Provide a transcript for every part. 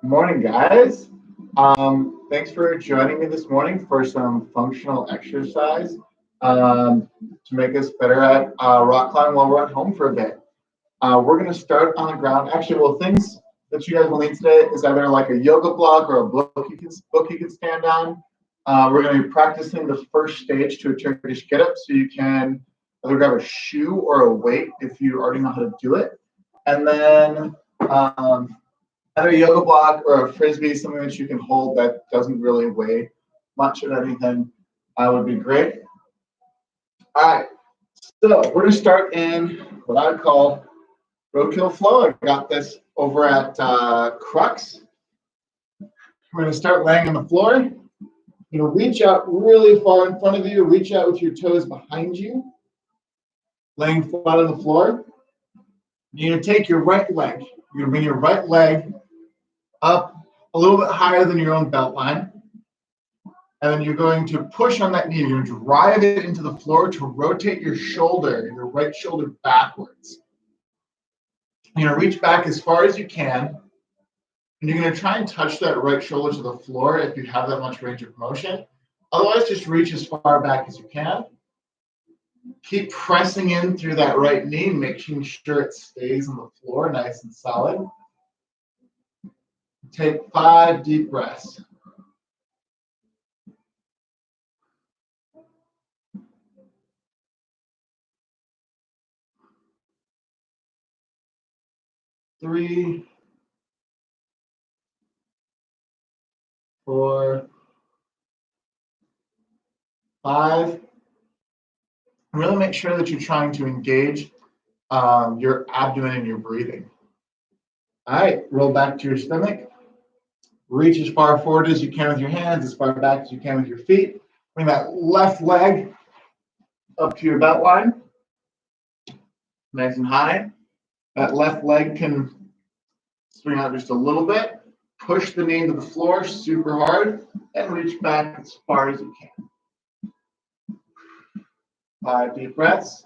Morning, guys. Thanks for joining me this morning for some functional exercise to make us better at rock climbing while we're at home for a bit. We're going to start on the ground. Actually, well, things that you guys will need today is either like a yoga block or a book you can stand on. We're going to be practicing the first stage to a Turkish Getup, so you can either grab a shoe or a weight if you already know how to do it, and then either a yoga block or a frisbee, something that you can hold that doesn't really weigh much of anything, would be great. All right, so we're going to start in what I would call roadkill flow. I got this over at Crux. We're going to start laying on the floor. You're going to reach out really far in front of you, reach out with your toes behind you, laying flat on the floor. You're going to take your right leg. You're going to bring your right leg up a little bit higher than your own belt line. And then you're going to push on that knee. You're going to drive it into the floor to rotate your shoulder, your right shoulder backwards. You're going to reach back as far as you can. And you're going to try and touch that right shoulder to the floor if you have that much range of motion. Otherwise, just reach as far back as you can. Keep pressing in through that right knee, making sure it stays on the floor nice and solid. Take 5 deep breaths. Three, 4, 5. Really make sure that you're trying to engage your abdomen and your breathing. All right, roll back to your stomach. Reach as far forward as you can with your hands, as far back as you can with your feet. Bring that left leg up to your belt line, nice and high. That left leg can swing out just a little bit. Push the knee into the floor super hard and reach back as far as you can. 5 deep breaths.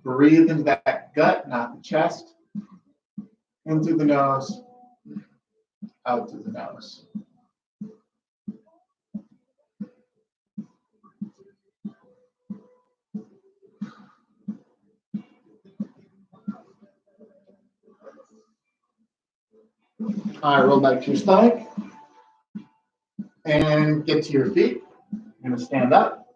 Breathe into that gut, not the chest. In through the nose, out through the nose. All right, roll back to your stomach and get to your feet. You're going to stand up.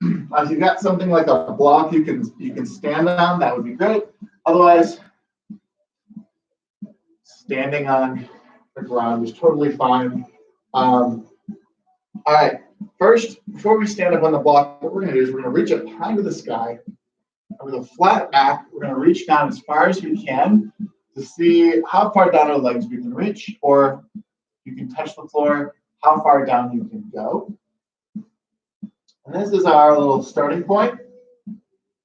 If you've got something like a block you can stand on, that would be great. Otherwise, standing on the ground is totally fine. All right, first, before we stand up on the block, what we're going to do is we're going to reach up high to the sky. And with a flat back, we're going to reach down as far as we can to see how far down our legs we can reach, or you can touch the floor, how far down you can go. And this is our little starting point.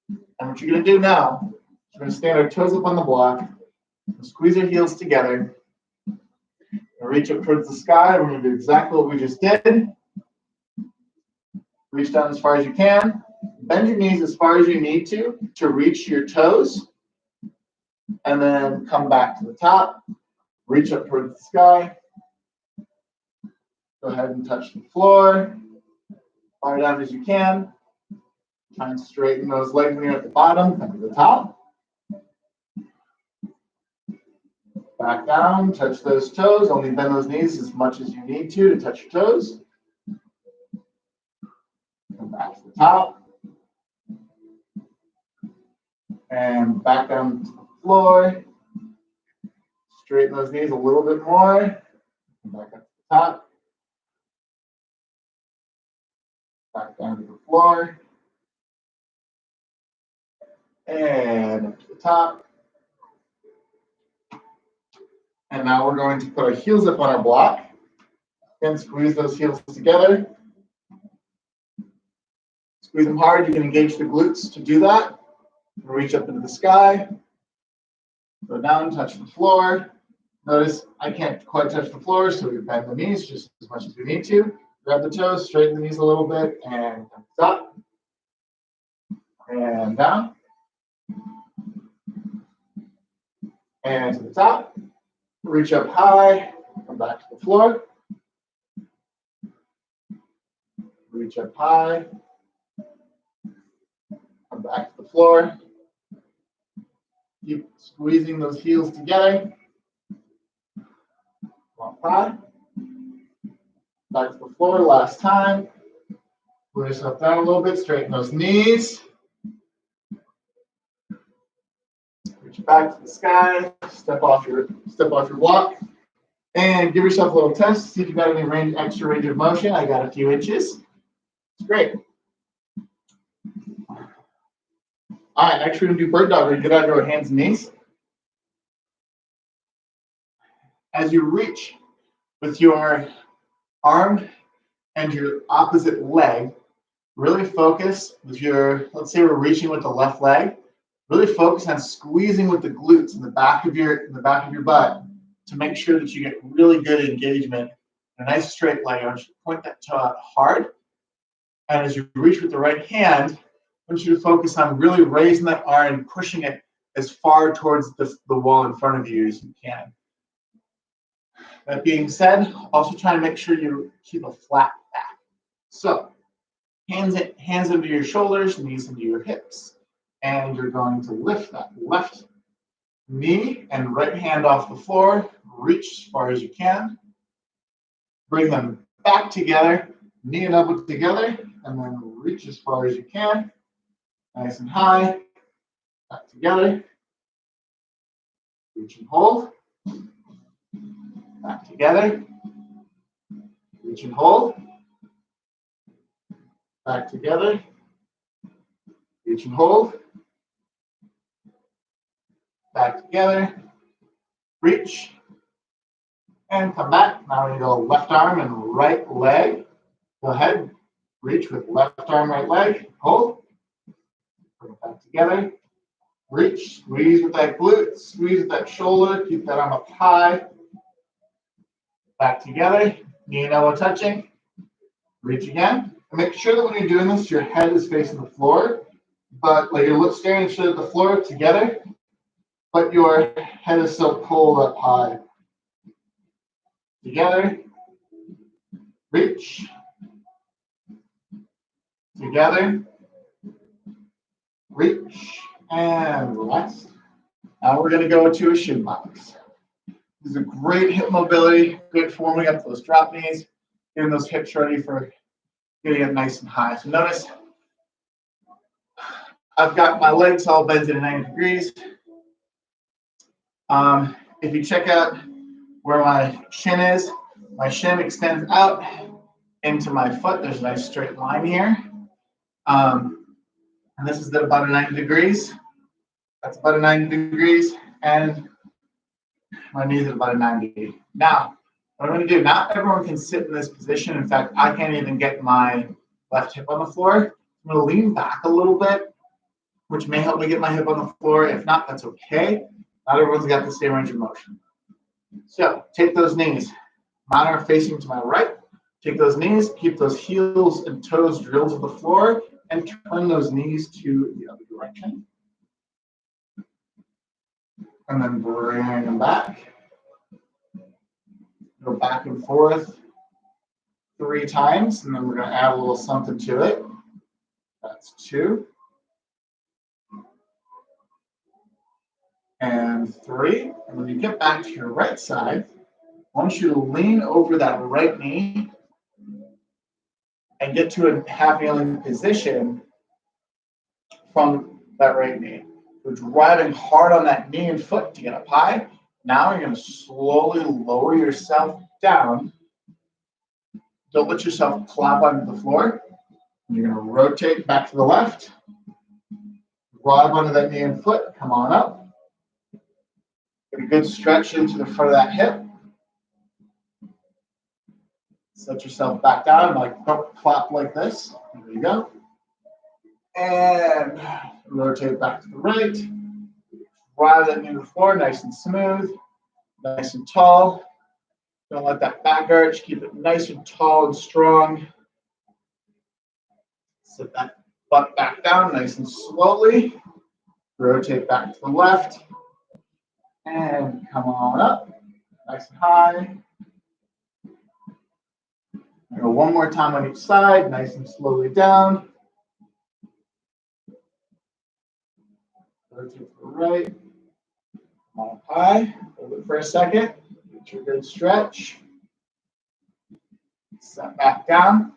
And what you're going to do now, we're going to stand our toes up on the block, squeeze our heels together, and reach up towards the sky. We're going to do exactly what we just did. Reach down as far as you can. Bend your knees as far as you need to reach your toes. And then come back to the top. Reach up towards the sky. Go ahead and touch the floor. Far down as you can. Try and straighten those legs when you're at the bottom. Come to the top. Back down. Touch those toes. Only bend those knees as much as you need to touch your toes. Come back to the top. And back down to the floor. Straighten those knees a little bit more. Come back up to the top. Back down to the floor. And up to the top. And now we're going to put our heels up on our block and squeeze those heels together. Squeeze them hard. You can engage the glutes to do that. Reach up into the sky. Go down, touch the floor. Notice I can't quite touch the floor, so we bend the knees just as much as we need to. Grab the toes, straighten the knees a little bit, and up. And down. And to the top. Reach up high, come back to the floor. Reach up high, come back to the floor. Keep squeezing those heels together. Come high. Back to the floor, last time. Pull yourself down a little bit, straighten those knees. Reach back to the sky, step off your block. And give yourself a little test, see if you've got any extra range of motion. I got a few inches. It's great. All right, next we're gonna do bird dog. We're gonna get onto our hands and knees. As you reach with your arm and your opposite leg, really focus with your, let's say we're reaching with the left leg, really focus on squeezing with the glutes in the back of your butt to make sure that you get really good engagement. A nice straight leg. I want you to point that toe out hard. And as you reach with the right hand, I want you to focus on really raising that arm and pushing it as far towards the wall in front of you as you can. That being said, also try to make sure you keep a flat back. So hands into your shoulders, knees into your hips. And you're going to lift that left knee and right hand off the floor. Reach as far as you can. Bring them back together, knee and elbow together, and then reach as far as you can. Nice and high. Back together. Reach and hold. Back together. Reach and hold. Back together. Reach and hold. Back together. Reach. And come back. Now we're going to go left arm and right leg. Go ahead. Reach with left arm, right leg. Hold. Bring it back together. Reach. Squeeze with that glute. Squeeze with that shoulder. Keep that arm up high. Back together. Knee and elbow touching. Reach again. And make sure that when you're doing this, your head is facing the floor. But like your lips staring straight at the floor together. But your head is still pulled up high. Together. Reach. Together. Reach. And rest. Now we're going to go to a shin box. This is a great hip mobility, good for warming up those drop knees, getting those hips ready for getting it nice and high. So notice I've got my legs all bent at 90 degrees. If you check out where my shin is, my shin extends out into my foot. There's a nice straight line here. And this is at about 90 degrees. That's about 90 degrees. And my knees at about 90. Now, what I'm going to do, not everyone can sit in this position. In fact, I can't even get my left hip on the floor. I'm going to lean back a little bit, which may help me get my hip on the floor. If not, that's okay. Not everyone's got the same range of motion. So take those knees. Mine are facing to my right. Take those knees, keep those heels and toes drilled to the floor, and turn those knees to the other direction. And then bring them back. Go back and forth 3 times, and then we're going to add a little something to it. That's 2. And 3. And when you get back to your right side, I want you to lean over that right knee and get to a half kneeling position from that right knee. We're driving hard on that knee and foot to get up high. Now you're going to slowly lower yourself down. Don't let yourself plop onto the floor. You're going to rotate back to the left. Drive onto that knee and foot. Come on up. Get a good stretch into the front of that hip. Set yourself back down, like plop like this. There you go. And rotate back to the right. Drive that knee to the floor, nice and smooth, nice and tall. Don't let that back arch. Keep it nice and tall and strong. Sit that butt back down nice and slowly. Rotate back to the left. And come on up. nice and high. Go one more time on each side, nice and slowly down. Rotate to the right. Come on high. Hold it for a second. Get your good stretch. Set back down.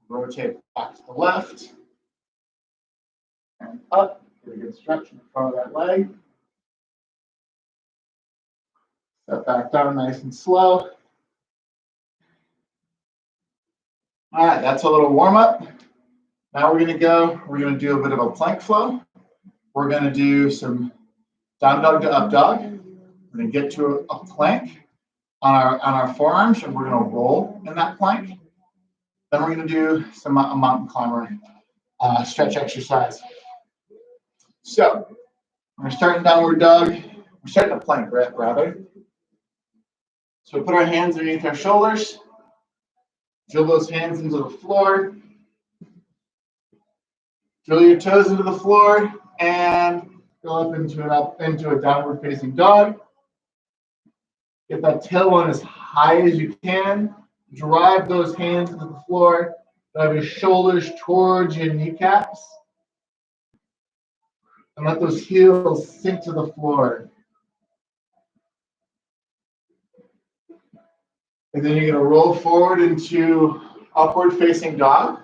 Rotate back to the left. And up. Get a good stretch in the front of that leg. Set back down nice and slow. All right, that's a little warm up. Now we're going to do a bit of a plank flow. We're going to do some down dog to up dog. We're going to get to a plank on our forearms, and we're going to roll in that plank. Then we're going to do some mountain climber stretch exercise. So we're starting downward dog. We're starting a plank, rather. So we put our hands underneath our shoulders. Drill those hands into the floor. Drill your toes into the floor and go up into a downward facing dog. Get that tailbone as high as you can. Drive those hands into the floor. Drive your shoulders towards your kneecaps. And let those heels sink to the floor. And then you're going to roll forward into upward facing dog.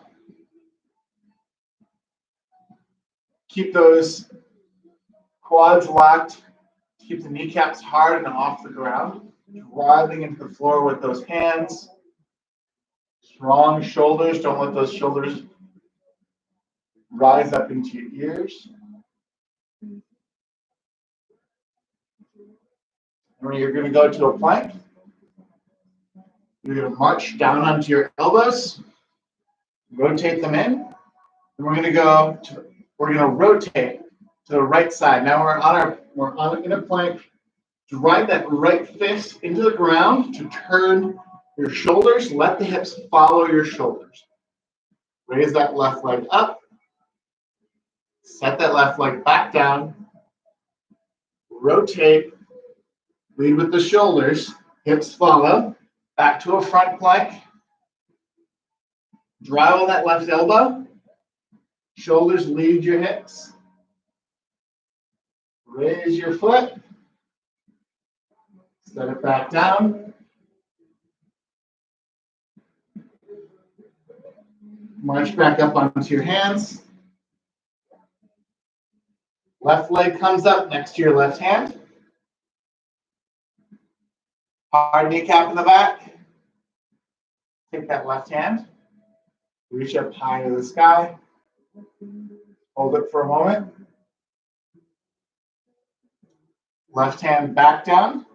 Keep those quads locked. Keep the kneecaps hard and off the ground. Driving into the floor with those hands. Strong shoulders. Don't let those shoulders rise up into your ears. And you're going to go to a plank. You're going to march down onto your elbows, rotate them in, and we're going to rotate to the right side. Now we're in a plank. Drive that right fist into the ground to turn your shoulders. Let the hips follow your shoulders. Raise that left leg up. Set that left leg back down. Rotate. Lead with the shoulders. Hips follow. Back to a front plank. Drive on that left elbow. Shoulders lead your hips. Raise your foot. Set it back down. March back up onto your hands. Left leg comes up next to your left hand. Hard kneecap in the back. Take that left hand. Reach up high to the sky. Hold it for a moment. Left hand back down.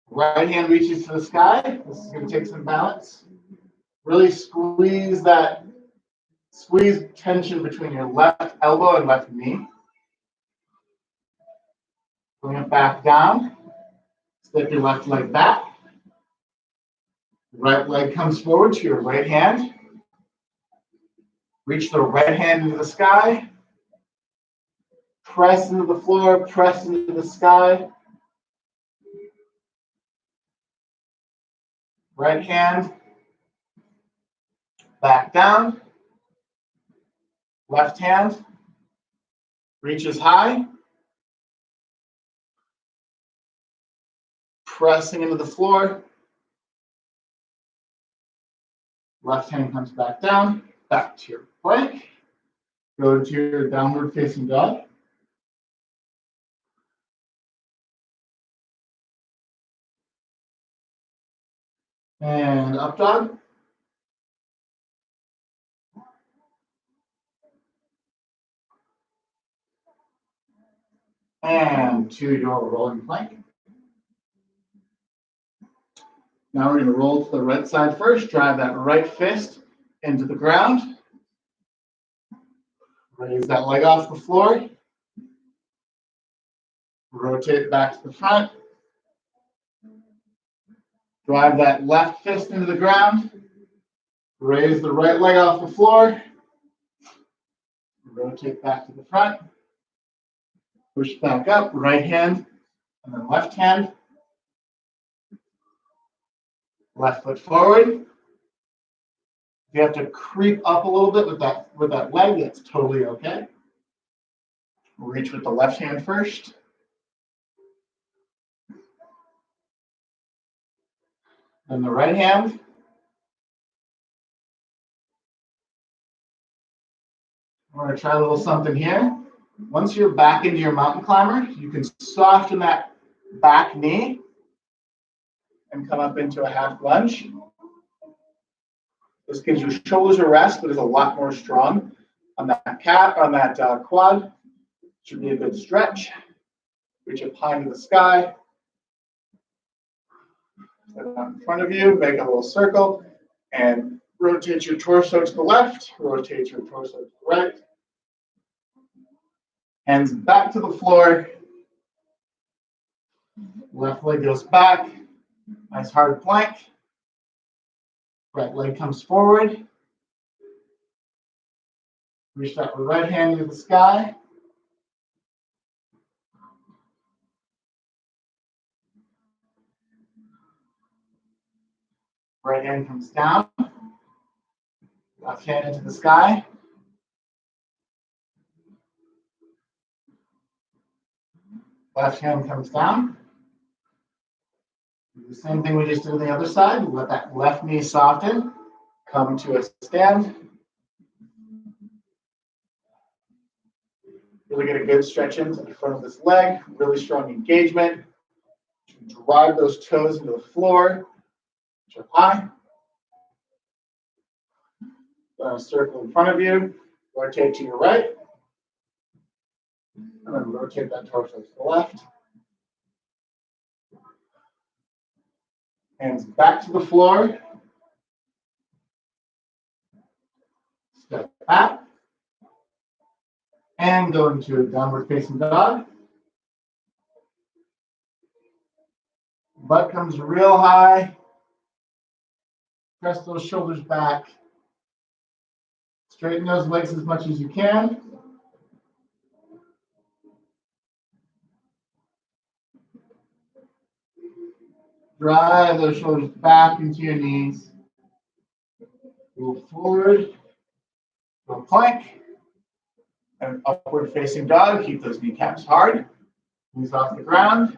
Right hand reaches to the sky. This is going to take some balance. Really squeeze tension between your left elbow and left knee. Bring it back down. Step your left leg back. Right leg comes forward to your right hand. Reach the right hand into the sky. Press into the floor, press into the sky. Right hand. Back down. Left hand. Reaches high. Pressing into the floor. Left hand comes back down, back to your plank. Go to your downward facing dog. And up dog. And to your rolling plank. Now we're going to roll to the right side first. Drive that right fist into the ground. Raise that leg off the floor. Rotate back to the front. Drive that left fist into the ground. Raise the right leg off the floor. Rotate back to the front. Push back up, right hand, and then left hand. Left foot forward. If you have to creep up a little bit with that leg, that's totally okay. Reach with the left hand first. Then the right hand. We're going to try a little something here. Once you're back into your mountain climber, you can soften that back knee and come up into a half lunge. This gives your shoulders a rest, but is a lot more strong on that quad. Should be a good stretch. Reach up high into the sky. Set it out in front of you, make a little circle, and rotate your torso to the left, rotate your torso to the right. Hands back to the floor. Left leg goes back. Nice hard plank. Right leg comes forward. Reach that right hand into the sky. Right hand comes down. Left hand into the sky. Left hand comes down. Do the same thing we just did on the other side. Let that left knee soften. Come to a stand. Really get a good stretch into the front of this leg. Really strong engagement. Drive those toes into the floor. Jump high. Circle in front of you. Rotate to your right. And then rotate that torso to the left. Hands back to the floor. Step back. And go into a downward facing dog. Butt comes real high. Press those shoulders back. Straighten those legs as much as you can. Drive those shoulders back into your knees. Move forward. Go plank. And upward facing dog. Keep those kneecaps hard. Knees off the ground.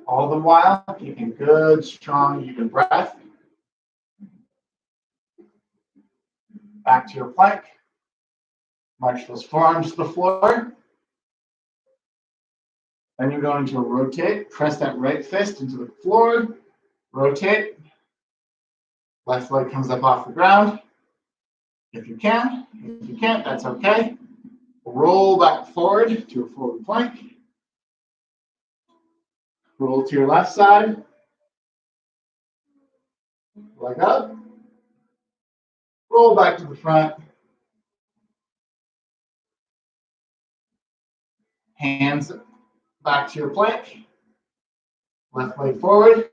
All the while, keeping good, strong, even breath. Back to your plank. March those forearms to the floor. Then you're going to rotate. Press that right fist into the floor. Rotate. Left leg comes up off the ground. If you can. If you can't, that's okay. Roll back forward to a forward plank. Roll to your left side. Leg up. Roll back to the front. Hands back to your plank. Left leg forward.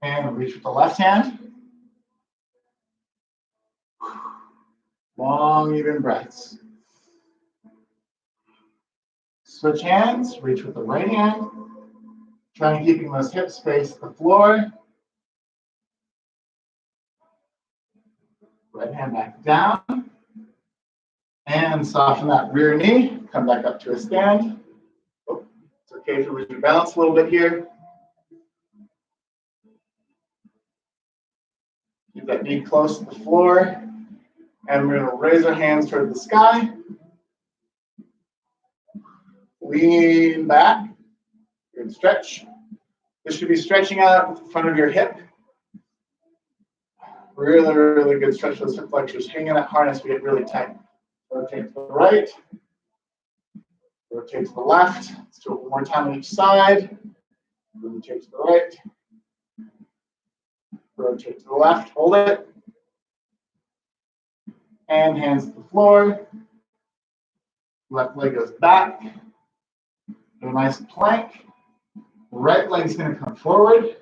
And reach with the left hand. Long, even breaths. Switch hands, reach with the right hand. Trying to keep those hips face the floor. Right hand back down. And soften that rear knee. Come back up to a stand. Oh, it's okay to lose your balance a little bit here. Keep that knee close to the floor. And we're going to raise our hands toward the sky. Lean back. Good stretch. This should be stretching out the front of your hip. Really, really good stretch. Those hip flexors. Hang in that harness. We get really tight. Rotate to the right. Rotate to the left. Let's do it one more time on each side. Rotate to the right. Rotate to the left. Hold it. And hands to the floor. Left leg goes back. Do a nice plank. Right leg is going to come forward.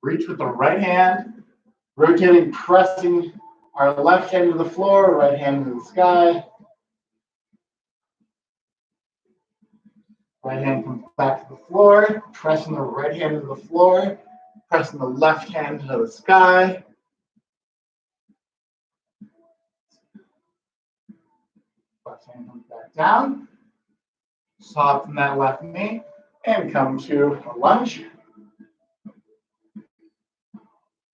Reach with the right hand. Rotating, pressing our left hand to the floor, right hand to the sky. Right hand comes back to the floor, pressing the right hand to the floor, pressing the left hand to the sky. Left hand comes back down. Soften that left knee and come to a lunge.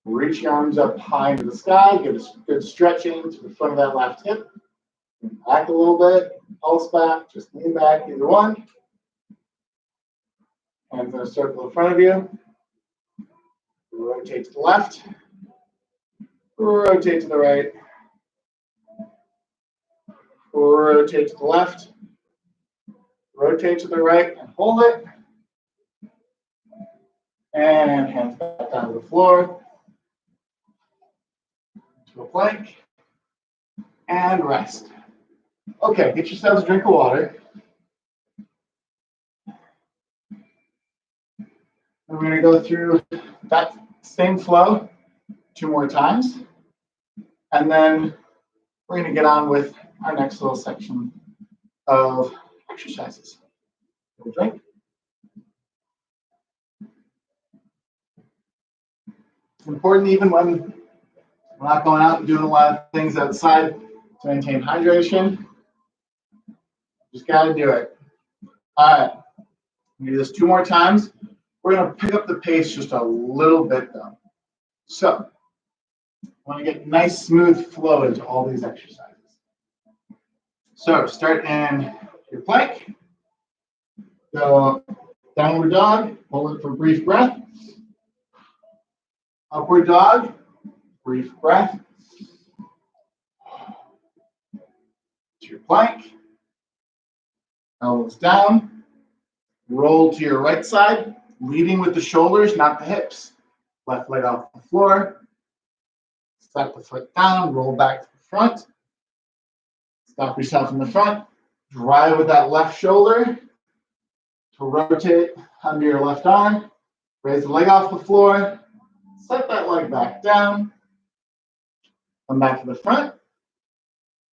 Reach your arms up high into the sky. Get a good stretching to the front of that left hip. Back a little bit. Pulse back. Just lean back. Either one. Hands in a circle in front of you. Rotate to the left. Rotate to the right. Rotate to the left. Rotate to the right and hold it. And hands back down to the floor. To a plank. And rest. Okay, get yourselves a drink of water. And we're going to go through that same flow 2 more times. And then we're going to get on with our next little section of exercises. We'll drink. It's important even when we're not going out and doing a lot of things outside to maintain hydration. Just got to do it. All right. We're going to do this 2 more times. We're going to pick up the pace just a little bit though. So I want to get nice smooth flow into all these exercises. So start in your plank. Go downward dog. Hold it for a brief breath. Upward dog. Brief breath. To your plank. Elbows down. Roll to your right side, leading with the shoulders, not the hips. Left leg off the floor. Step the foot down, roll back to the front. Stop yourself in the front. Drive with that left shoulder to rotate under your left arm. Raise the leg off the floor. Set that leg back down. Come back to the front.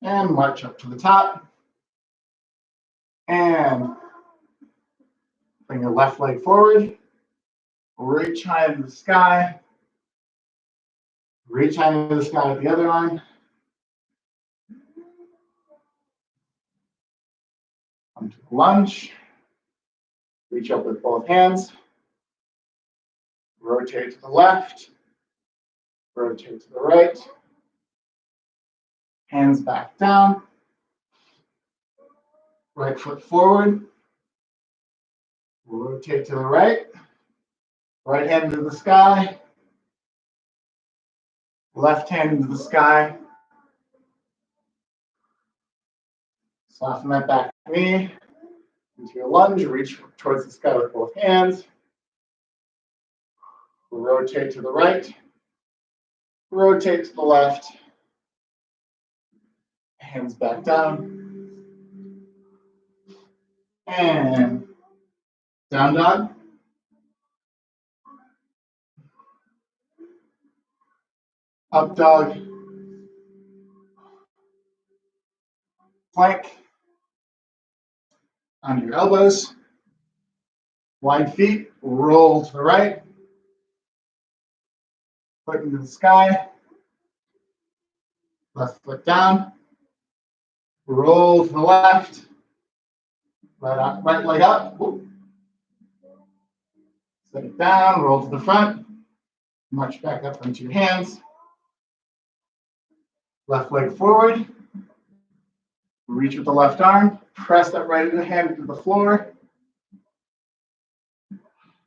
And march up to the top. And bring your left leg forward. Reach high into the sky. Reach high into the sky with the other arm. Come to the lunge. Reach up with both hands. Rotate to the left. Rotate to the right. Hands back down. Right foot forward. Rotate to the right. Right hand into the sky. Left hand into the sky. Soften that back knee. Into your lunge. Reach towards the sky with both hands. Rotate to the right. Rotate to the left. Hands back down. And down dog. Up dog. Plank. On your elbows. Wide feet. Roll to the right. Foot into the sky. Left foot down. Roll to the left. Right leg up. Whoop. Set it down. Roll to the front. March back up into your hands. Left leg forward. Reach with the left arm. Press that right hand into the floor.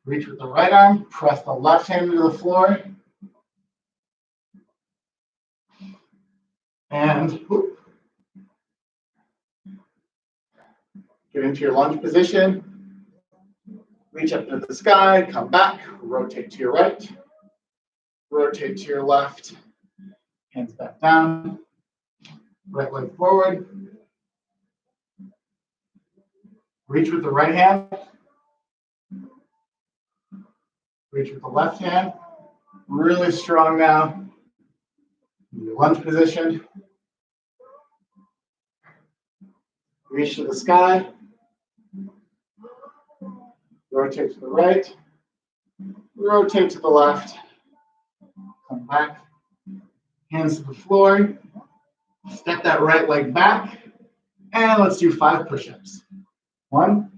Reach with the right arm. Press the left hand into the floor. And whoop. Get into your lunge position. Reach up into the sky. Come back. Rotate to your right. Rotate to your left. Hands back down. Right leg forward. Reach with the right hand. Reach with the left hand. Really strong now. Your lunge position. Reach to the sky. rotate to the right, rotate to the left, come back, hands to the floor, step that right leg back, and let's do 5 push-ups. 1,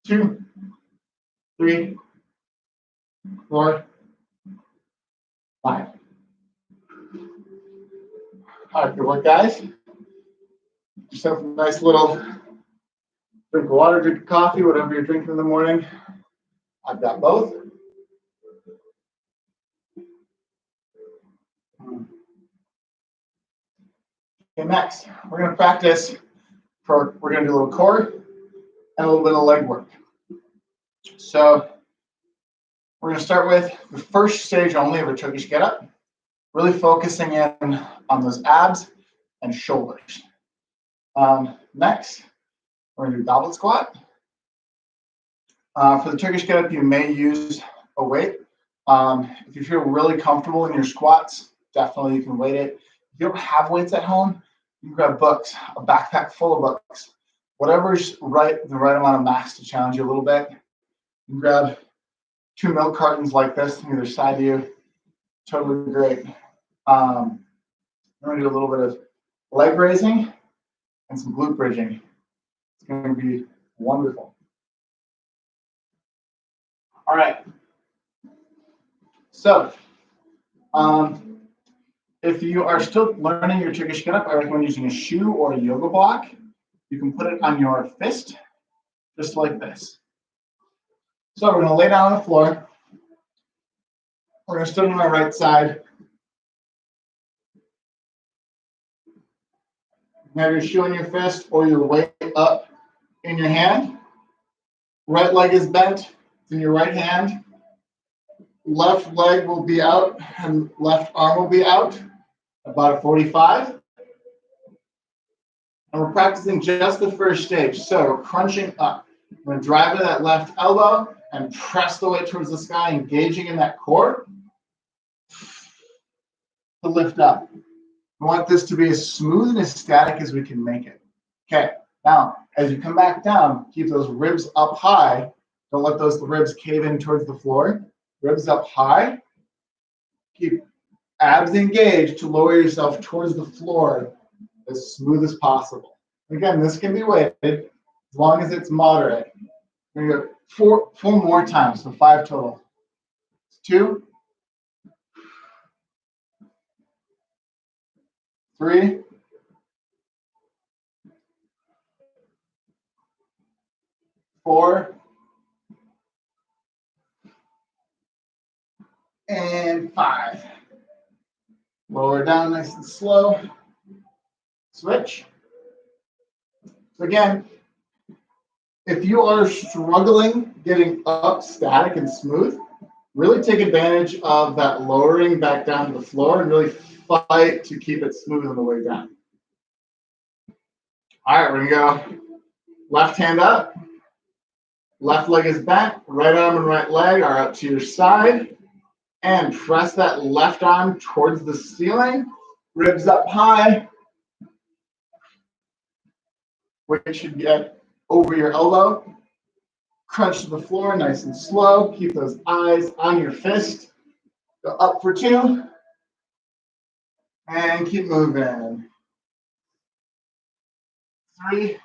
2, 3, 4, 5. All right, good work, guys. Yourself a nice little drink of water, drink of coffee, whatever you're drinking in the morning. I've got both. Okay, next, we're going to practice we're going to do a little core and a little bit of leg work. So we're going to start with the first stage only of a Turkish Getup, really focusing in on those abs and shoulders. Next, we're going to do Goblet Squat. For the Turkish Getup, you may use a weight. If you feel really comfortable in your squats, definitely you can weight it. If you don't have weights at home, you can grab books, a backpack full of books, whatever's the right amount of mass to challenge you a little bit. You can grab 2 milk cartons like this on either side of you. Totally great. I'm going to do a little bit of leg raising and some glute bridging. It's going to be wonderful. All right. So, if you are still learning your Turkish Getup, I recommend using a shoe or a yoga block. You can put it on your fist, just like this. So we're going to lay down on the floor. We're going to stand on our right side. You have your shoe in your fist or your weight up in your hand. Right leg is bent. It's in your right hand. Left leg will be out and left arm will be out, about a 45. And we're practicing just the first stage. So we're crunching up. We're going to drive to that left elbow and press the weight towards the sky, engaging in that core to lift up. We want this to be as smooth and as static as we can make it. Okay, now as you come back down, keep those ribs up high. Don't let those ribs cave in towards the floor. Ribs up high. Keep abs engaged to lower yourself towards the floor as smooth as possible. Again, this can be weighted as long as it's moderate. We're going to go 4 more times, so 5 total. 2, 3, 4, and 5. Lower down nice and slow. Switch. So again, if you are struggling getting up static and smooth, really take advantage of that lowering back down to the floor and really fight to keep it smooth on the way down. All right, we're going to go left hand up. Left leg is bent. Right arm and right leg are up to your side. And press that left arm towards the ceiling. Ribs up high. Weight should get over your elbow. Crunch to the floor nice and slow. Keep those eyes on your fist. Go up for 2. And keep moving. 3.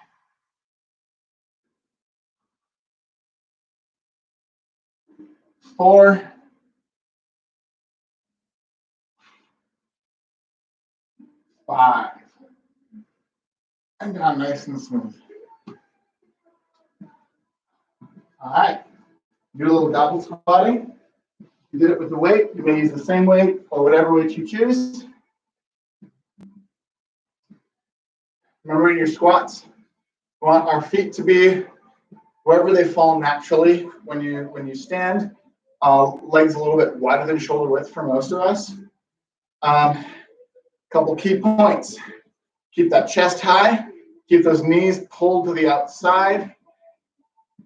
4. 5. And down nice and smooth. All right. Do a little goblet squatting. You did it with the weight. You may use the same weight or whatever weight you choose. Remember in your squats, we want our feet to be wherever they fall naturally when you stand. Legs a little bit wider than shoulder width for most of us. Couple key points. Keep that chest high. Keep those knees pulled to the outside.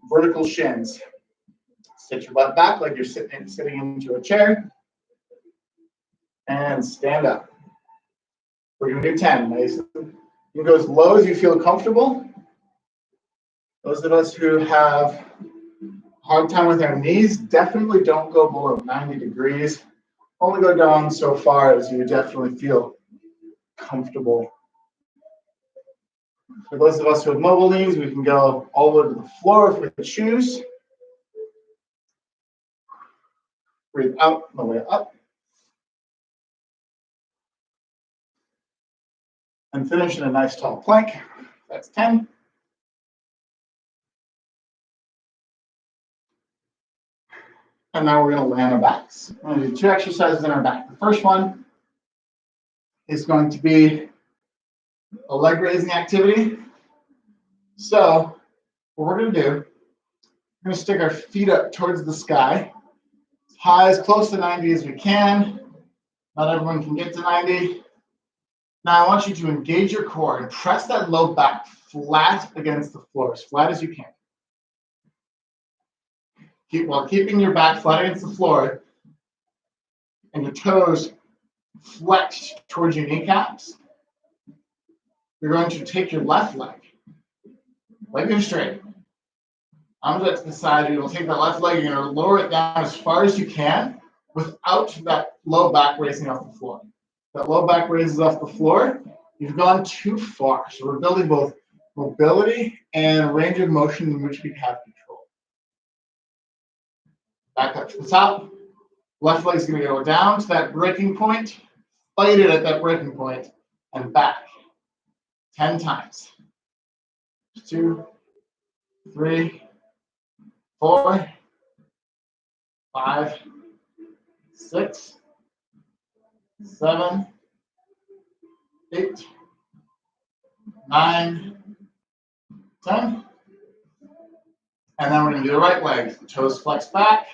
Vertical shins. Sit your butt back like you're sitting into a chair. And stand up. We're going to do 10. Nice. You can go as low as you feel comfortable. Those of us who have hard time with our knees, definitely don't go below 90 degrees. Only go down so far as you definitely feel comfortable. For those of us with mobile knees, we can go all the way to the floor if we choose. Breathe out on the way up. And finish in a nice tall plank. That's 10. And now we're going to lay on our backs. We're going to do 2 exercises in our back. The first one is going to be a leg raising activity. So what we're going to do, we're going to stick our feet up towards the sky, as high, as close to 90 as we can. Not everyone can get to 90. Now I want you to engage your core and press that low back flat against the floor, as flat as you can. While keeping your back flat against the floor and your toes flexed towards your kneecaps, you're going to take your left leg it straight. Arms out to the side. You're going to take that left leg, you're going to lower it down as far as you can without that low back raising off the floor. That low back raises off the floor, you've gone too far. So we're building both mobility and range of motion in which we have control. Back up to the top. Left leg's going to go down to that breaking point. Fight it at that breaking point and back. 10 times. 2, 3, 4, 5, 6, 7, 8, 9, 10. And then we're going to do the right leg. The toes flex back.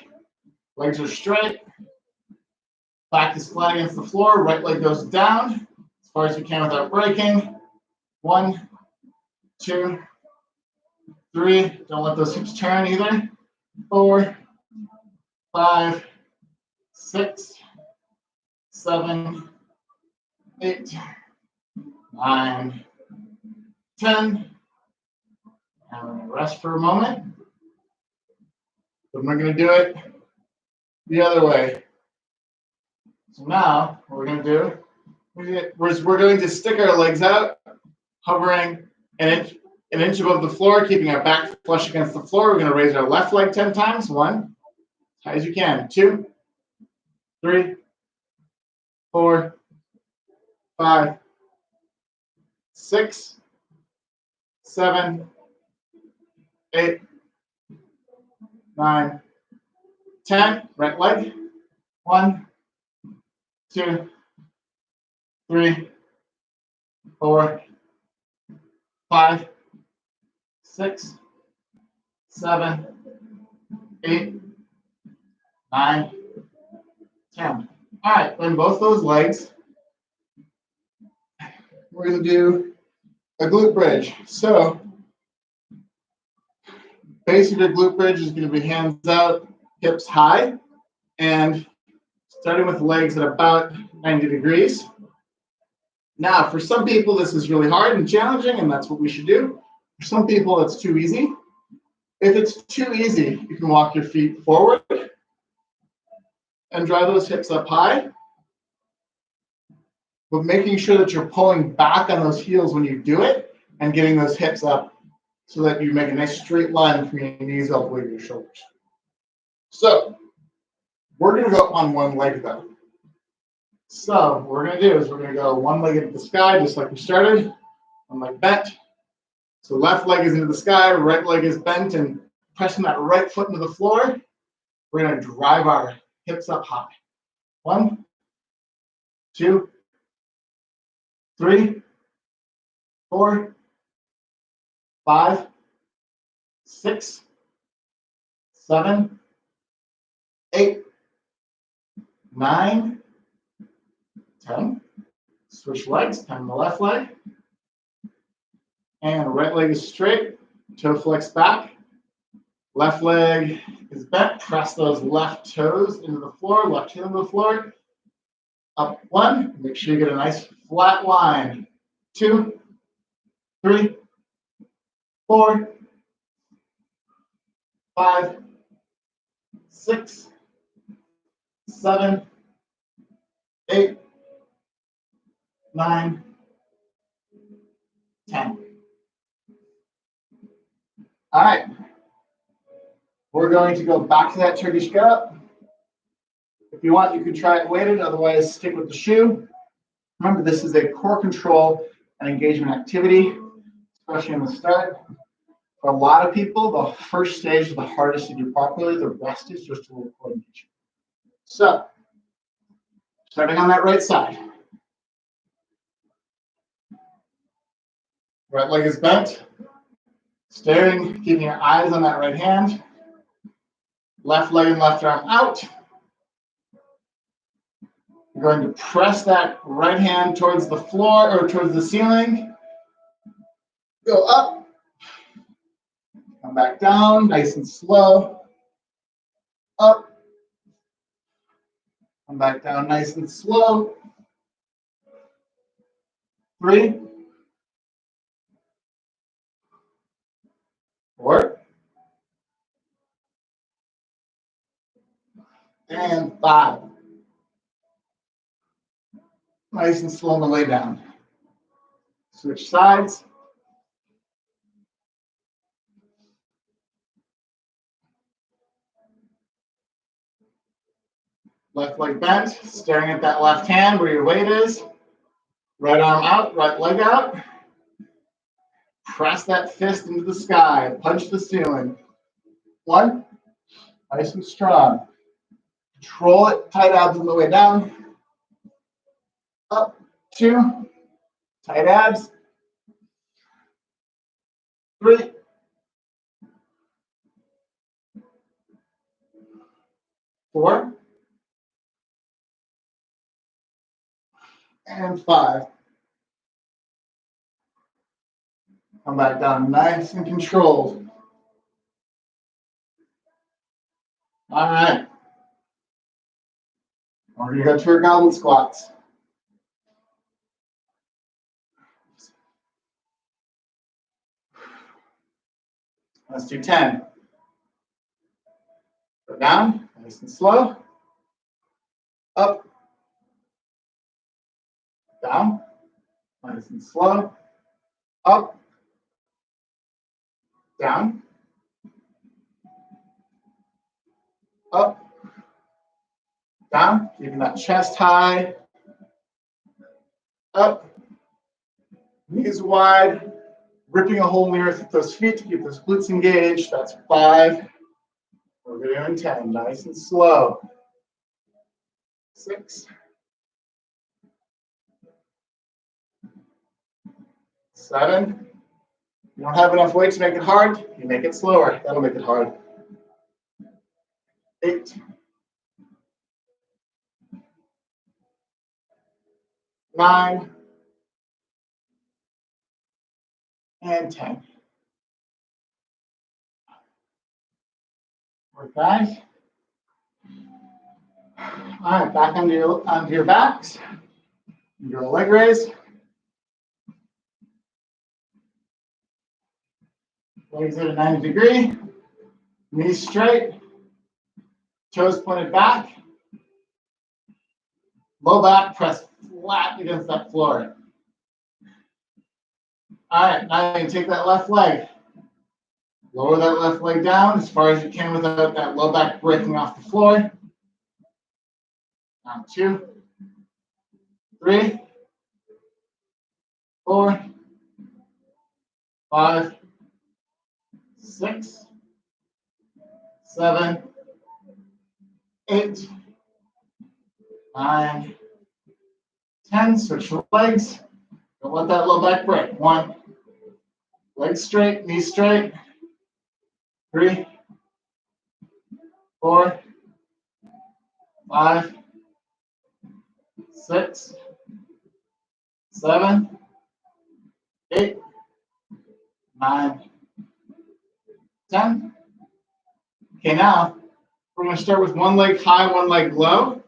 Legs are straight. Back is flat against the floor. Right leg goes down as far as you can without breaking. 1, 2, 3. Don't let those hips turn either. 4, 5, 6, 7, 8, 9, 10. And we're going to rest for a moment. Then we're going to do it the other way. So now what we're going to do, we're going to stick our legs out, hovering an inch above the floor, keeping our back flush against the floor. We're going to raise our left leg 10 times. 1, as high as you can. 2, 3, 4, 5, 6, 7, 8, 9, 10. Right leg. 1, 2, 3, 4, 5, 6, 7, 8, 9, 10. All right, then both those legs, we're going to do a glute bridge. So base of your glute bridge is going to be hands out, hips high, and starting with legs at about 90 degrees. Now, for some people, this is really hard and challenging, and that's what we should do. For some people, it's too easy. If it's too easy, you can walk your feet forward and drive those hips up high, but making sure that you're pulling back on those heels when you do it and getting those hips up so that you make a nice straight line from your knees all the way to your shoulders. So we're going to go on one leg though. So what we're going to do is we're going to go one leg into the sky, just like we started, one leg bent. So left leg is into the sky, right leg is bent, and pressing that right foot into the floor, we're going to drive our hips up high. 1, 2, 3, 4, 5, 6, 7, 8, 9, 10. Switch legs, 10 on the left leg. And right leg is straight, toe flex back. Left leg is bent, press those left toes into the floor, left heel into the floor. Up 1, make sure you get a nice flat line. 2, 3, 4, 5, 6, 7, 8, 9, 10. All right. We're going to go back to that Turkish Getup. If you want, you can try it weighted. Otherwise, stick with the shoe. Remember, this is a core control and engagement activity, especially in the start. For a lot of people, the first stage is the hardest to do properly. The rest is just a little coordination. So, starting on that right side. Right leg is bent. Staring, keeping your eyes on that right hand. Left leg and left arm out. You're going to press that right hand towards the floor or towards the ceiling. Go up. Come back down, nice and slow. Up. Come back down, nice and slow. 3, 4, and 5. Nice and slow on the way down. Switch sides. Left leg bent, staring at that left hand where your weight is. Right arm out, right leg out. Press that fist into the sky. Punch the ceiling. 1, nice and strong. Control it, tight abs on the way down. Up, 2, tight abs. 3, 4, and 5. Come back down nice and controlled. All right. We're going to go to our goblet squats. Let's do 10. Go down, nice and slow. Up. Down, nice and slow. Up. Down. Up. Down, keeping that chest high. Up. Knees wide. Ripping a hole in the earth with those feet to keep those glutes engaged. That's 5. We're doing 10. Nice and slow. 6. 7. You don't have enough weight to make it hard. You make it slower. That'll make it hard. 8. 9. And 10. Work guys. All right, back onto your backs. Do a leg raise. Legs at a 90 degree. Knees straight. Toes pointed back. Low back press flat against that floor. All right, now you can take that left leg. Lower that left leg down as far as you can without that low back breaking off the floor. Down 2, 3, 4, 5, 6, 7, 8, 9, 10. Switch the legs. Don't let that low back break. 1, legs straight, knees straight. 3, 4, 5, 6, 7, 8, 9, 10. Okay, now we're going to start with one leg high, one leg low.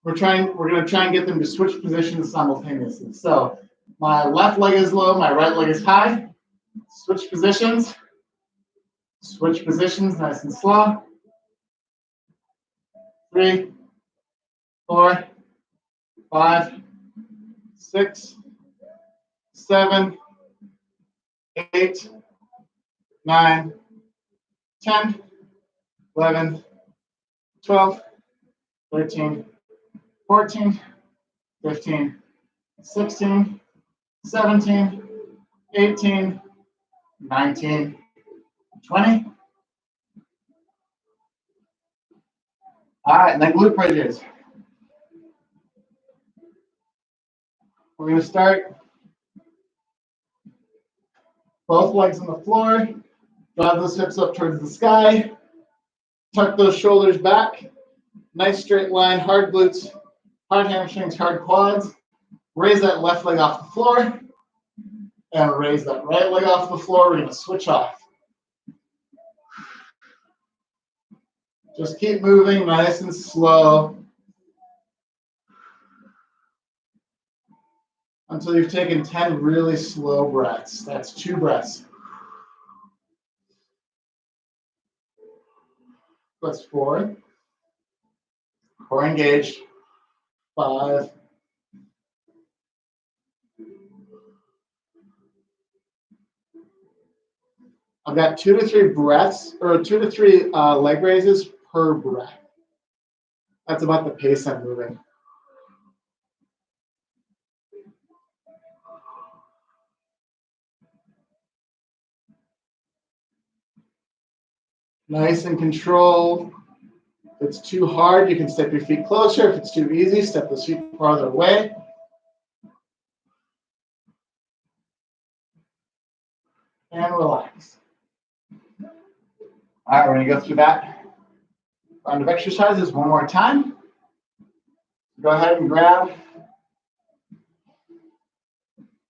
We're going to try and get them to switch positions simultaneously. So my left leg is low, my right leg is high. Switch positions. Switch positions, nice and slow. 3, 4, 5, 6, 7, 8, 9, 10, 11, 12, 13, 14, 15, 16, 17, 18, 19, 20. All right, and then glute bridges. We're going to start both legs on the floor. Drive those hips up towards the sky. Tuck those shoulders back. Nice straight line, hard glutes, hard hamstrings, hard quads. Raise that left leg off the floor. And raise that right leg off the floor. We're going to switch off. Just keep moving nice and slow until you've taken 10 really slow breaths. That's 2 breaths. That's 4. Core engaged. 5. I've got 2 to 3 breaths, or 2 to 3 leg raises per breath. That's about the pace I'm moving. Nice and controlled. If it's too hard, you can step your feet closer. If it's too easy, step those feet farther away. And relax. All right, we're going to go through that round of exercises one more time. Go ahead and grab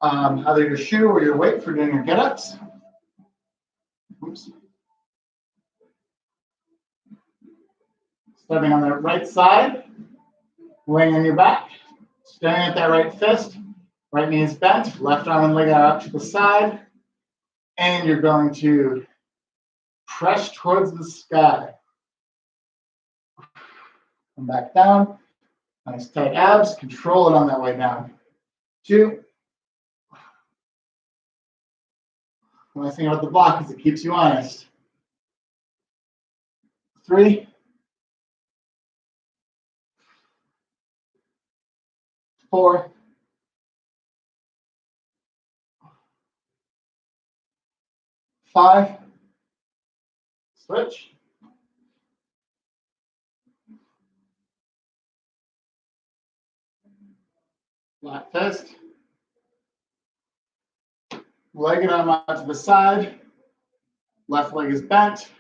either your shoe or your weight for doing your get-ups. Oops. Stepping on the right side, laying on your back, standing at that right fist, right knee is bent, left arm and leg are up to the side, and you're going to press towards the sky. Come back down, nice tight abs, control it on that way down. 2. The nice thing about the block is it keeps you honest. 3. 4. 5. Switch. 'Flat fist. Leg and arm out to the side. Left leg is bent.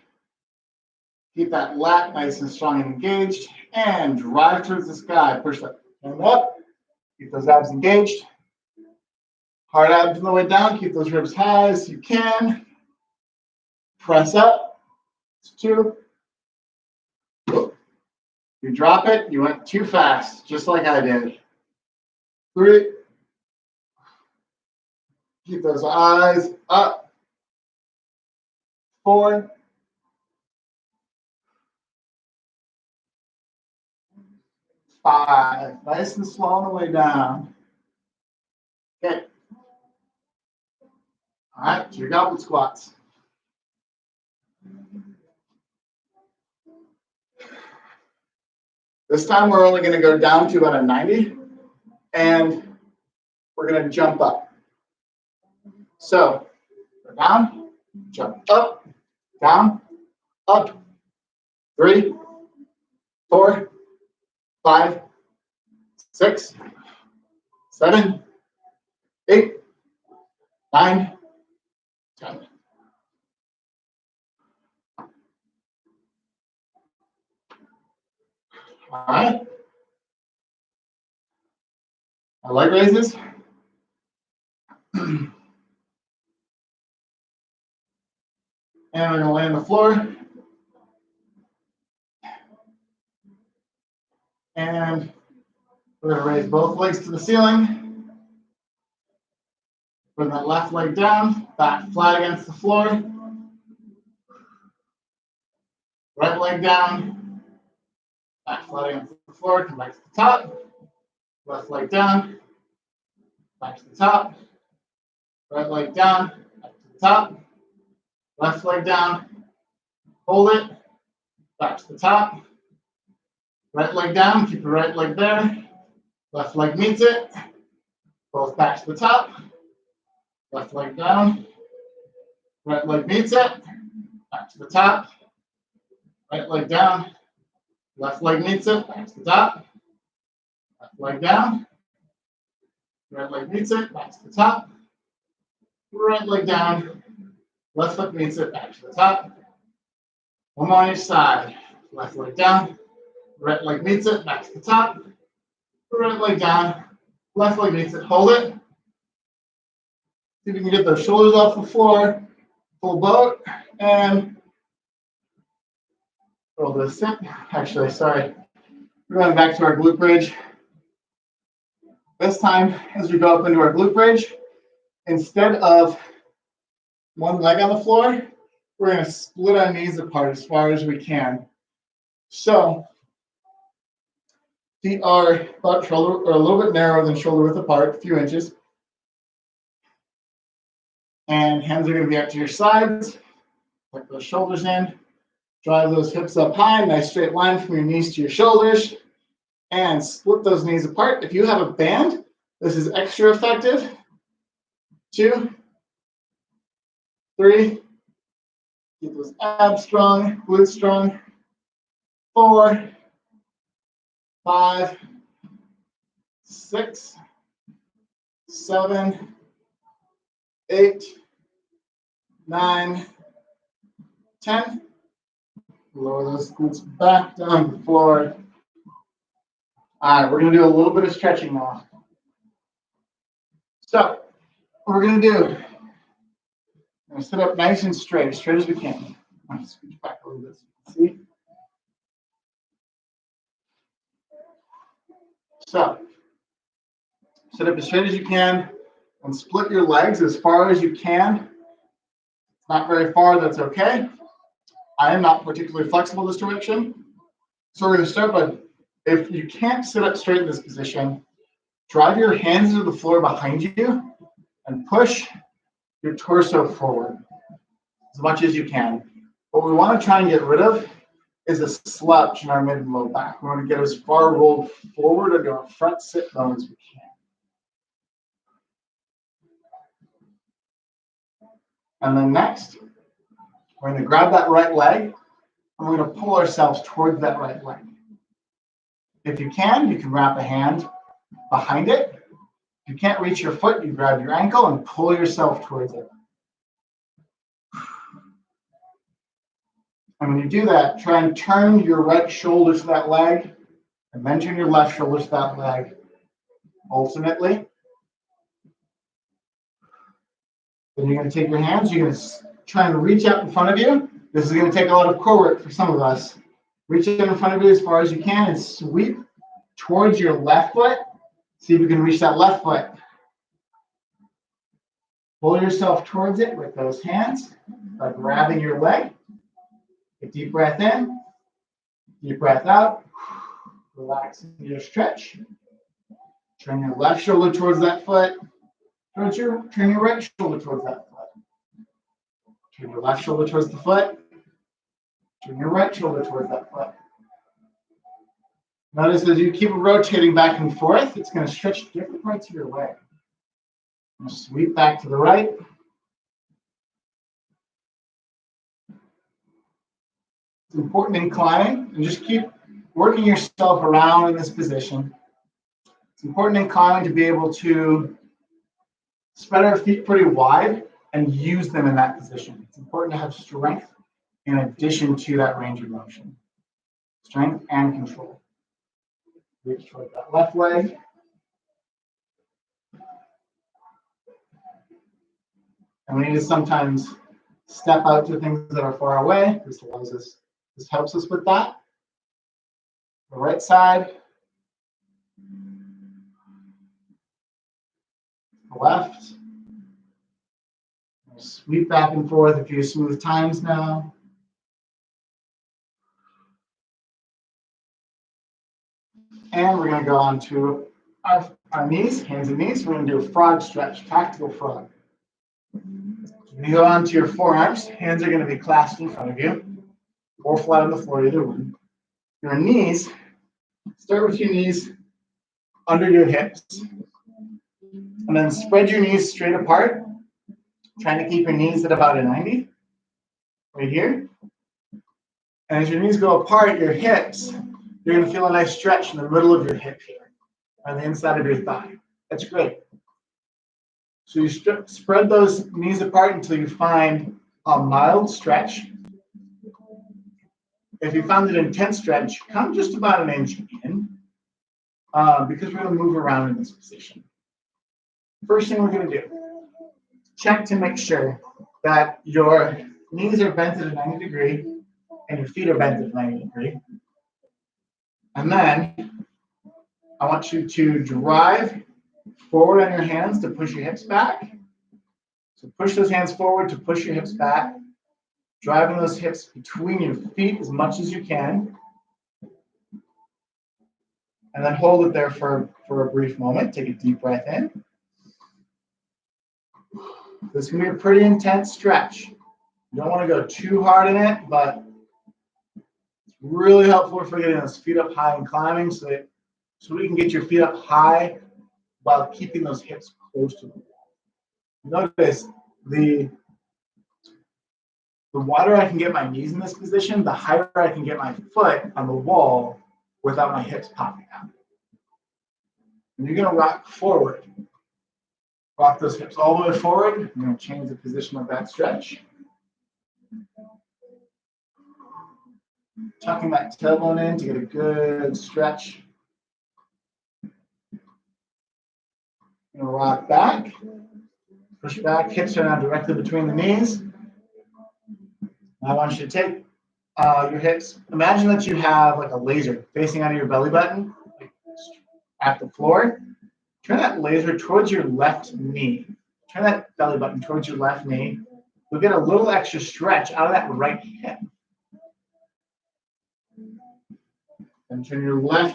Keep that lat nice and strong and engaged. And drive towards the sky. Push that hand up. Keep those abs engaged. Hard abs on the way down. Keep those ribs high as you can. Press up. It's 2. You drop it. You went too fast, just like I did. 3. Keep those eyes up. 4. 5. Nice and slow on the way down. Okay. All right, your goblet squats. This time we're only going to go down to about a 90, and we're going to jump up. So, go down, jump up, down, up. 3, 4, 5, 6, 7, 8, 9, 10. All right. Our leg raises. And we're going to lay on the floor. And we're going to raise both legs to the ceiling. Bring that left leg down, back flat against the floor. Right leg down, back flat against the floor, come back to the top, left leg down, back to the top, right leg down, back to the top, left leg down, hold it, back to the top, right leg down, keep your right leg there, left leg meets it, both back to the top, left leg down, right leg meets it, back to the top, right leg down, left leg meets it, back to the top, left leg down, right leg meets it, back to the top, right leg down, left leg meets it, back to the top. One more on each side, left leg down, right leg meets it, back to the top, right leg down, left leg meets it, hold it. See if you can get those shoulders off the floor, full boat, and roll this in. Actually, sorry. We're going back to our glute bridge. This time, as we go up into our glute bridge, instead of one leg on the floor, we're going to split our knees apart as far as we can. So, feet are about shoulder, or a little bit narrower than shoulder width apart, a few inches. And hands are going to be up to your sides. Tuck those shoulders in. Drive those hips up high, nice straight line from your knees to your shoulders. And split those knees apart. If you have a band, this is extra effective. 2, 3. Keep those abs strong, glutes strong. 4, 5, 6, 7, 8, 9, 10. Lower those glutes back down to the floor. All right, we're going to do a little bit of stretching now. So, what we're going to do, we're going to sit up nice and straight as we can. I'm going to scooch back a little bit so you can see. So, sit up as straight as you can and split your legs as far as you can. Not very far, that's okay. I am not particularly flexible this direction. So we're going to start by, if you can't sit up straight in this position, drive your hands into the floor behind you and push your torso forward as much as you can. What we want to try and get rid of is a slouch in our mid and low back. We want to get as far rolled forward into our front sit bone as we can. And then next, we're going to grab that right leg, and we're going to pull ourselves towards that right leg. If you can wrap a hand behind it. If you can't reach your foot, you grab your ankle and pull yourself towards it. And when you do that, try and turn your right shoulder to that leg, and then turn your left shoulder to that leg alternately. Then you're going to take your hands, you're going to try and reach out in front of you. This is going to take a lot of core work for some of us. Reach out in front of you as far as you can and sweep towards your left foot. See if you can reach that left foot. Pull yourself towards it with those hands by grabbing your leg. A deep breath in, deep breath out. Relax into your stretch. Turn your left shoulder towards that foot. Turn your right shoulder towards that foot. Turn your left shoulder towards the foot. Turn your right shoulder towards that foot. Notice as you keep rotating back and forth, it's going to stretch different parts of your leg. Sweep back to the right. It's important in climbing, and just keep working yourself around in this position. It's important in climbing to be able to spread our feet pretty wide and use them in that position. It's important to have strength in addition to that range of motion. Strength and control. Reach toward that left leg. And we need to sometimes step out to things that are far away. This helps us with that. The right side. The left. Sweep back and forth a few smooth times now. And we're going to go on to our knees, hands and knees. We're going to do a frog stretch, tactical frog. When you go onto your forearms, hands are going to be clasped in front of you, or flat on the floor, either one. Your knees, start with your knees under your hips. And then spread your knees straight apart, trying to keep your knees at about a 90, right here. And as your knees go apart, your hips, you're going to feel a nice stretch in the middle of your hip here, on the inside of your thigh. That's great. So you spread those knees apart until you find a mild stretch. If you found an intense stretch, come just about an inch in, because we're going to move around in this position. First thing we're going to do, check to make sure that your knees are bent at a 90 degree and your feet are bent at a 90 degree. And then I want you to drive forward on your hands to push your hips back. So push those hands forward to push your hips back, driving those hips between your feet as much as you can. And then hold it there for a brief moment. Take a deep breath in. This is going to be a pretty intense stretch. You don't want to go too hard in it, but it's really helpful for getting those feet up high and climbing so we can get your feet up high while keeping those hips close to the wall. Notice the wider I can get my knees in this position, the higher I can get my foot on the wall without my hips popping out. And you're going to rock forward. Rock those hips all the way forward. I'm going to change the position of that stretch. Tucking that tailbone in to get a good stretch. Going to rock back. Push back. Hips are now directly between the knees. I want you to take your hips. Imagine that you have like a laser facing out of your belly button at the floor. Turn that laser towards your left knee. Turn that belly button towards your left knee. You'll get a little extra stretch out of that right hip. And turn your belly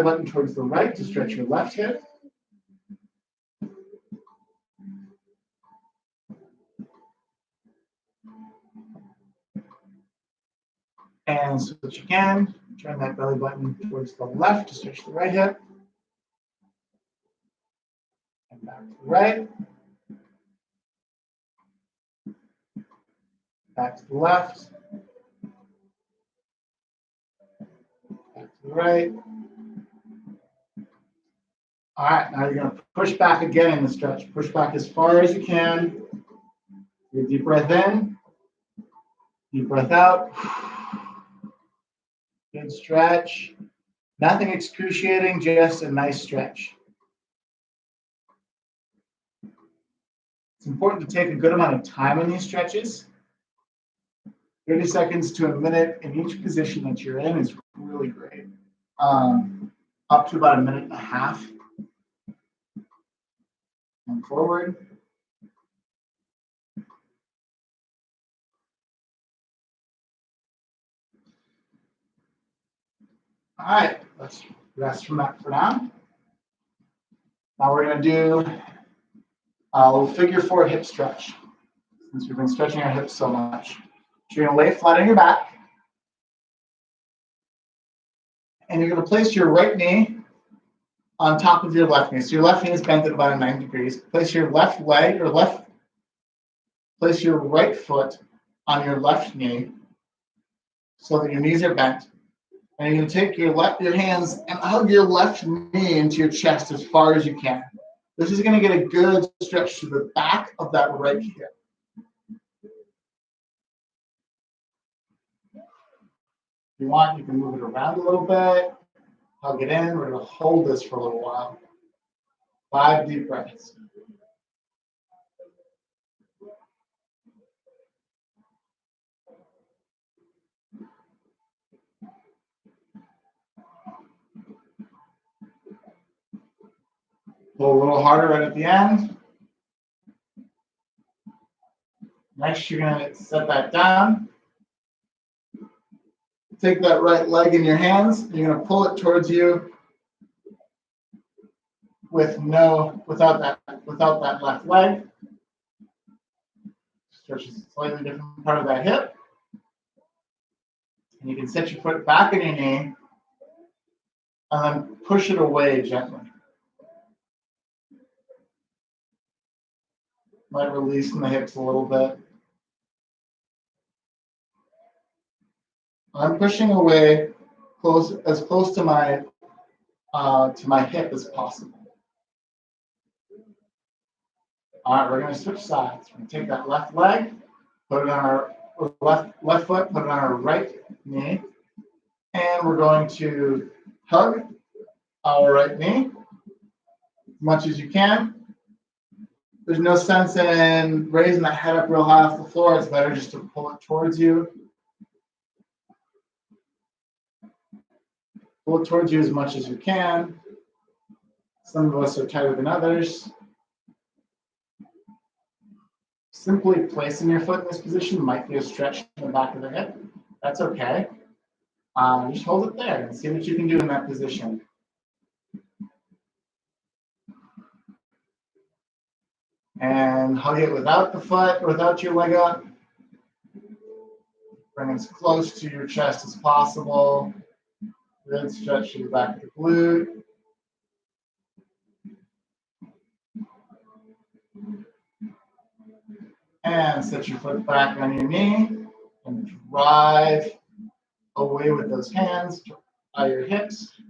button towards the right to stretch your left hip. And switch again. Turn that belly button towards the left to stretch the right hip. And back to the right. Back to the left. Back to the right. All right, now you're going to push back again in the stretch. Push back as far as you can. Take a deep breath in. Deep breath out. Good stretch. Nothing excruciating, just a nice stretch. It's important to take a good amount of time on these stretches. 30 seconds to a minute in each position that you're in is really great. Up to about a minute and a half. And forward. All right, let's rest from that for now. Now we're going to do a little figure four hip stretch, since we've been stretching our hips so much. So you're going to lay flat on your back. And you're going to place your right knee on top of your left knee. So your left knee is bent at about 90 degrees. Place your left leg place your right foot on your left knee so that your knees are bent. And you're going to take your hands and hug your left knee into your chest as far as you can. This is going to get a good stretch to the back of that right hip. If you want, you can move it around a little bit. Hug it in. We're going to hold this for a little while. 5 deep breaths. Pull a little harder right at the end. Next, you're going to set that down. Take that right leg in your hands. You're going to pull it towards you without that left leg. Stretch a slightly different part of that hip. And you can set your foot back on your knee and then push it away gently. Might release in the hips a little bit. I'm pushing away as close to my hip as possible. All right, we're going to switch sides. We're going to take that left leg, put it on our left foot, put it on our right knee, and we're going to hug our right knee as much as you can. There's no sense in raising that head up real high off the floor. It's better just to pull it towards you. Pull it towards you as much as you can. Some of us are tighter than others. Simply placing your foot in this position might be a stretch in the back of the hip. That's okay. Just hold it there and see what you can do in that position. And hug it without the foot, without your leg up. Bring it as close to your chest as possible. Good stretch to the back of the glute. And set your foot back on your knee and drive away with those hands by your hips.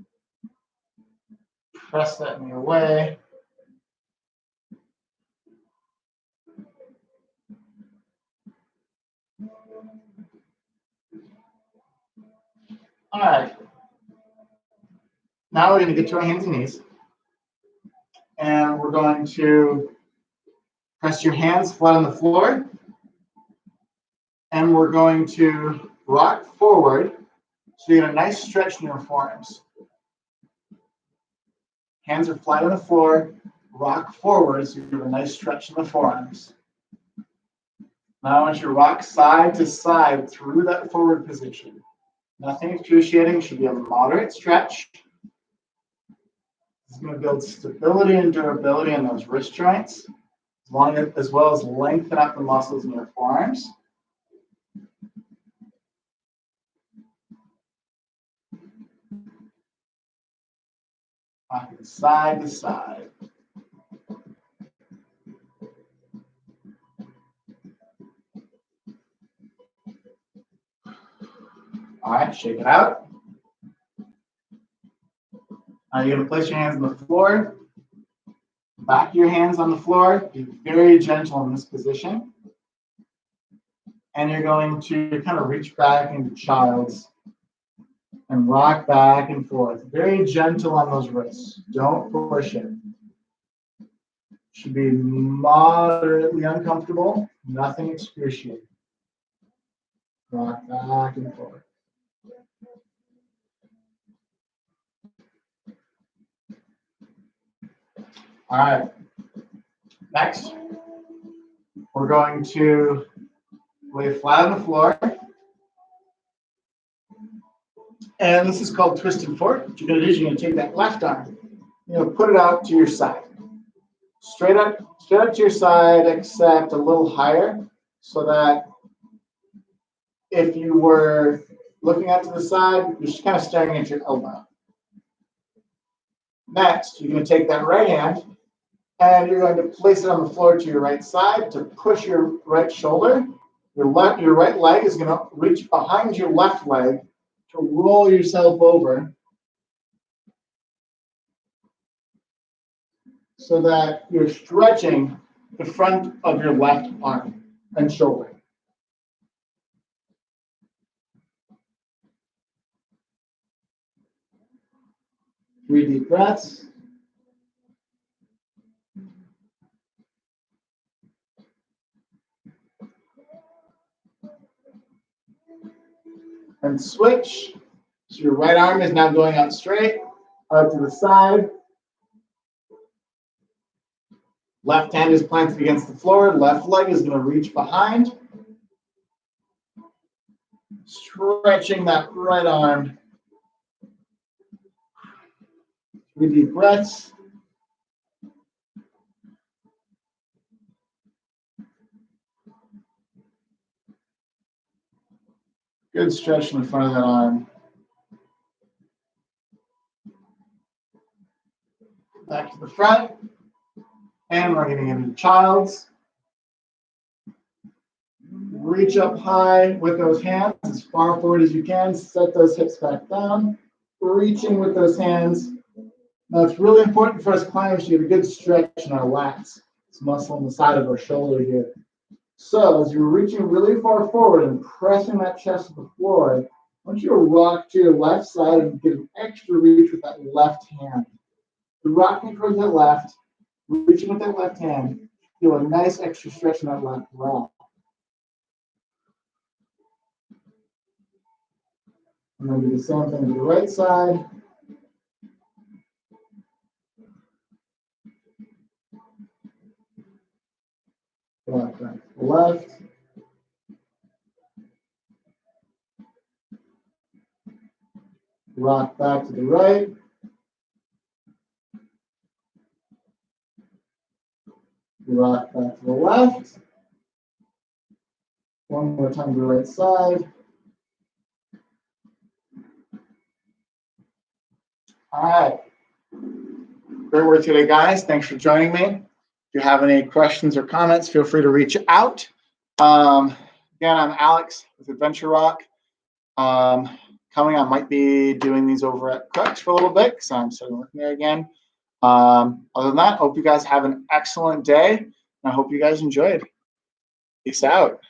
Press that knee away. All right. Now we're going to get to our hands and knees. And we're going to press your hands flat on the floor. And we're going to rock forward so you get a nice stretch in your forearms. Hands are flat on the floor. Rock forward so you get a nice stretch in the forearms. Now I want you to rock side to side through that forward position. Nothing excruciating, should be a moderate stretch. It's going to build stability and durability in those wrist joints, as well as lengthen up the muscles in your forearms. Rocking side to side. All right, shake it out. Now you're going to place your hands on the floor. Back your hands on the floor. Be very gentle in this position. And you're going to kind of reach back into child's and rock back and forth. Very gentle on those wrists. Don't push it. Should be moderately uncomfortable. Nothing excruciating. Rock back and forth. All right. Next, we're going to lay flat on the floor. And this is called twisted fork. What you're going to do is you're going to take that left arm, put it out to your side. Straight up to your side, except a little higher, so that if you were looking out to the side, you're just kind of staring at your elbow. Next, you're going to take that right hand, and you're going to place it on the floor to your right side to push your right shoulder. Your right leg is going to reach behind your left leg to roll yourself over so that you're stretching the front of your left arm and shoulder. Three deep breaths. And switch. So your right arm is now going out straight, out to the side. Left hand is planted against the floor. Left leg is going to reach behind. Stretching that right arm. 3 deep breaths. Good stretch in the front of that arm. Back to the front. And we're getting into child's. Reach up high with those hands as far forward as you can. Set those hips back down. Reaching with those hands. Now it's really important for us climbers to get a good stretch in our lats. This muscle on the side of our shoulder here. So as you're reaching really far forward and pressing that chest to the floor, I want you to rock to your left side and get an extra reach with that left hand. You're rocking towards that left, reaching with that left hand. Feel a nice extra stretch in that left lat. And then do the same thing to the right side. Rock back to the left. Rock back to the right. Rock back to the left. One more time to the right side. All right. Great work today, guys. Thanks for joining me. If you have any questions or comments, feel free to reach out. Again, I'm Alex with Adventure Rock. Coming, I might be doing these over at Crux for a little bit because I'm starting working there again. Other than that, hope you guys have an excellent day, and I hope you guys enjoyed. Peace out.